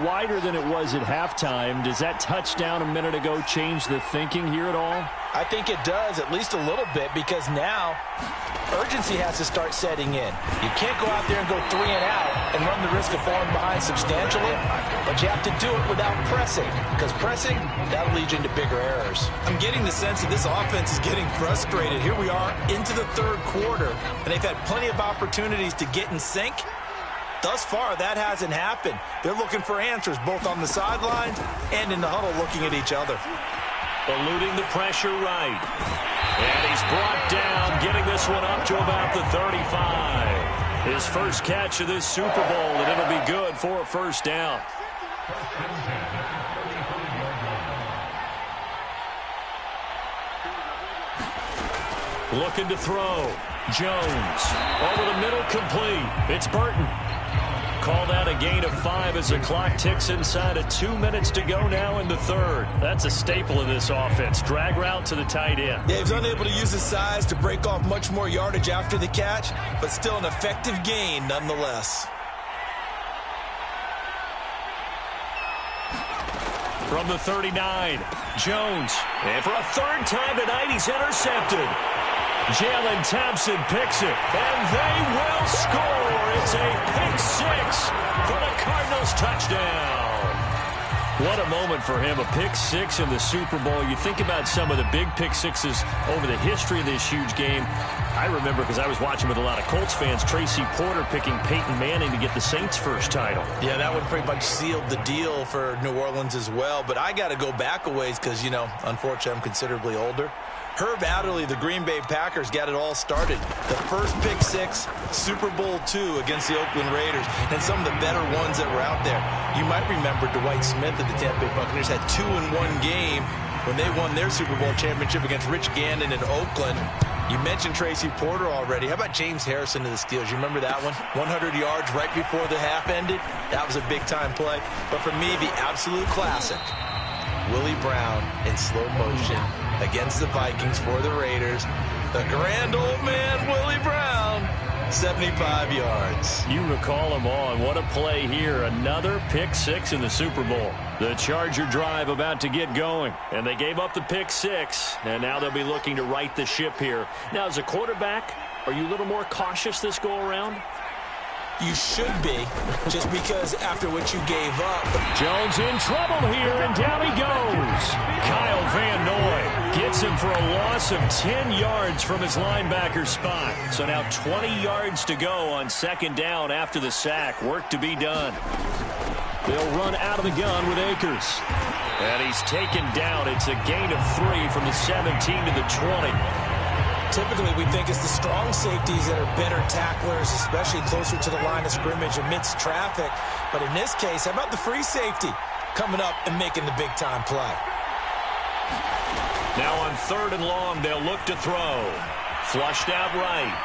Wider than it was at halftime. Does that touchdown a minute ago change the thinking here at all? I think it does, at least a little bit, because now urgency has to start setting in. You can't go out there and go 3 and out and run the risk of falling behind substantially, but you have to do it without pressing, because pressing, that'll lead you into bigger errors. I'm getting the sense that this offense is getting frustrated. Here we are into the third quarter, and they've had plenty of opportunities to get in sync. Thus far, that hasn't happened. They're looking for answers both on the sidelines and in the huddle looking at each other. Eluding the pressure right. And he's brought down, getting this one up to about the 35. His first catch of this Super Bowl, and it'll be good for a first down. Looking to throw. Jones. Over the middle, complete. It's Burton. Called out a gain of 5 as the clock ticks inside of 2 minutes to go now in the third. That's a staple of this offense. Drag route to the tight end. Yeah, he was unable to use his size to break off much more yardage after the catch, but still an effective gain nonetheless. From the 39, Jones. And for a third time tonight, he's intercepted. Jalen Thompson picks it, and they will score. It's a pick 6 for the Cardinals touchdown. What a moment for him, a pick 6 in the Super Bowl. You think about some of the big pick 6s over the history of this huge game. I remember, because I was watching with a lot of Colts fans, Tracy Porter picking Peyton Manning to get the Saints' first title. Yeah, that one pretty much sealed the deal for New Orleans as well. But I got to go back a ways because, you know, unfortunately I'm considerably older. Herb Adderley, the Green Bay Packers, got it all started. The first pick 6, Super Bowl II against the Oakland Raiders, and some of the better ones that were out there. You might remember Dwight Smith of the Tampa Bay Buccaneers had 2 in one game when they won their Super Bowl championship against Rich Gannon in Oakland. You mentioned Tracy Porter already. How about James Harrison of the Steelers? You remember that one? 100 yards right before the half ended. That was a big-time play. But for me, the absolute classic, Willie Brown in slow motion against the Vikings for the Raiders. The grand old man, Willie Brown, 75 yards. You recall him on. What a play here. Another pick 6 in the Super Bowl. The Charger drive about to get going. And they gave up the pick 6. And now they'll be looking to right the ship here. Now, as a quarterback, are you a little more cautious this go-around? You should be, just because after what you gave up. Jones in trouble here, and down he goes. Kyle Van Noy gets him for a loss of 10 yards from his linebacker spot. So now 20 yards to go on second down after the sack. Work to be done. They'll run out of the gun with Akers. And he's taken down. It's a gain of 3 from the 17 to the 20. Typically, we think it's the strong safeties that are better tacklers, especially closer to the line of scrimmage amidst traffic. But in this case, how about the free safety coming up and making the big-time play? Now on 3rd and long, they'll look to throw. Flushed out right.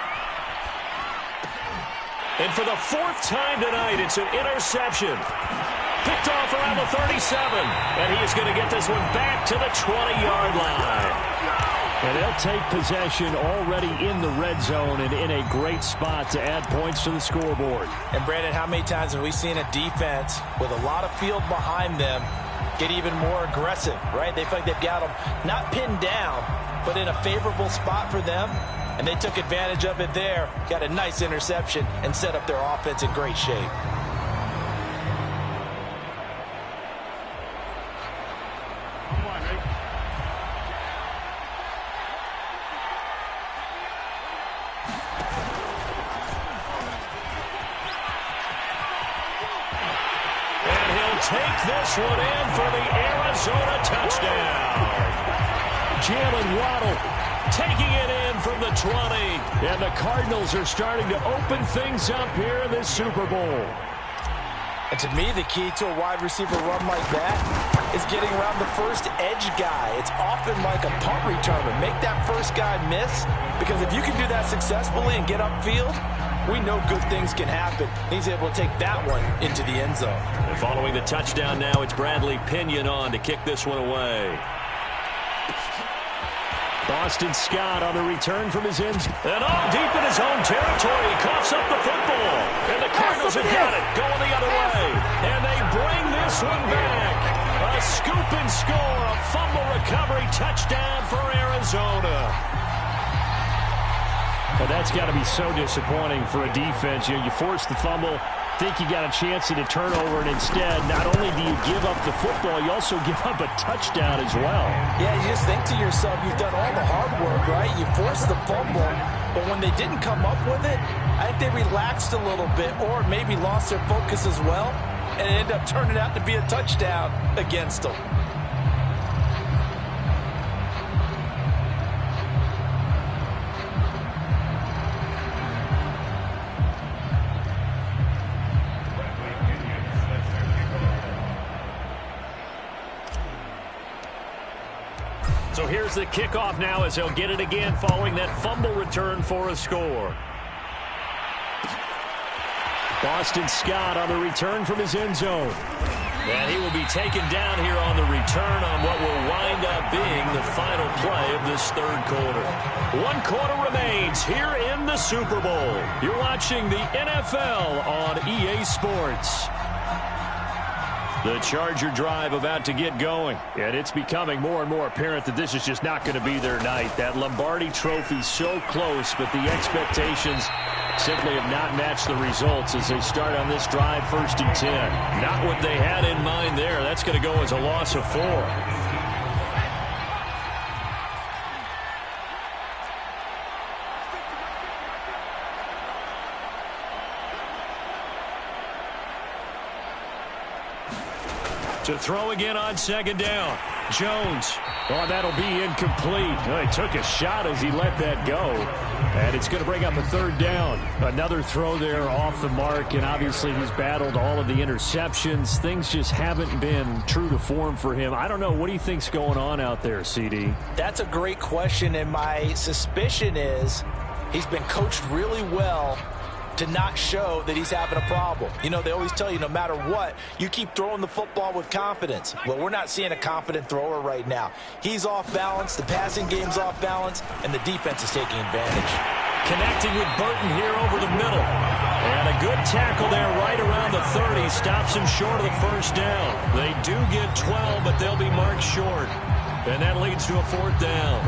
And for the 4th time tonight, it's an interception. Picked off around the 37. And he is going to get this one back to the 20-yard line. And they'll take possession already in the red zone and in a great spot to add points to the scoreboard. And, Brandon, how many times have we seen a defense with a lot of field behind them get even more aggressive, right? They feel like they've got them not pinned down, but in a favorable spot for them. And they took advantage of it there, got a nice interception, and set up their offense in great shape. Take this one in for the Arizona touchdown. Jalen Waddle taking it in from the 20. And the Cardinals are starting to open things up here in this Super Bowl. And to me, the key to a wide receiver run like that is getting around the first edge guy. It's often like a punt returner. Make that first guy miss, because if you can do that successfully and get upfield, we know good things can happen. He's able to take that one into the end zone. And following the touchdown now, it's Bradley Pinion on to kick this one away. Boston Scott on the return from his end zone. And all deep in his own territory, he coughs up the football. And the Cardinals have got it, going the other way. And they bring this this one back. A scoop and score, a fumble recovery touchdown for Arizona. Well, that's got to be so disappointing for a defense. You force the fumble, think you got a chance at a turnover, and instead, not only do you give up the football, you also give up a touchdown as well. Yeah, you just think to yourself, you've done all the hard work, right? You forced the fumble, but when they didn't come up with it, I think they relaxed a little bit or maybe lost their focus as well, and it ended up turning out to be a touchdown against them. So here's the kickoff now as he'll get it again following that fumble return for a score. Boston Scott on the return from his end zone. And he will be taken down here on the return on what will wind up being the final play of this third quarter. 1 quarter remains here in the Super Bowl. You're watching the NFL on EA Sports. The Charger drive about to get going, and it's becoming more and more apparent that this is just not going to be their night. That Lombardi trophy so close, but the expectations simply have not matched the results as they start on this drive 1st and 10. Not what they had in mind there. That's going to go as a loss of 4. To throw again on 2nd down. Jones. Oh, that'll be incomplete. Oh, he took a shot as he let that go. And it's going to bring up a 3rd down. Another throw there off the mark, and obviously he's battled all of the interceptions. Things just haven't been true to form for him. I don't know. What do you think's going on out there, CD? That's a great question, and my suspicion is he's been coached really well to not show that he's having a problem. You know, they always tell you no matter what, you keep throwing the football with confidence. Well, we're not seeing a confident thrower right now. He's off balance, the passing game's off balance, and the defense is taking advantage. Connecting with Burton here over the middle. And a good tackle there right around the 30. Stops him short of the 1st down. They do get 12, but they'll be marked short. And that leads to a 4th down.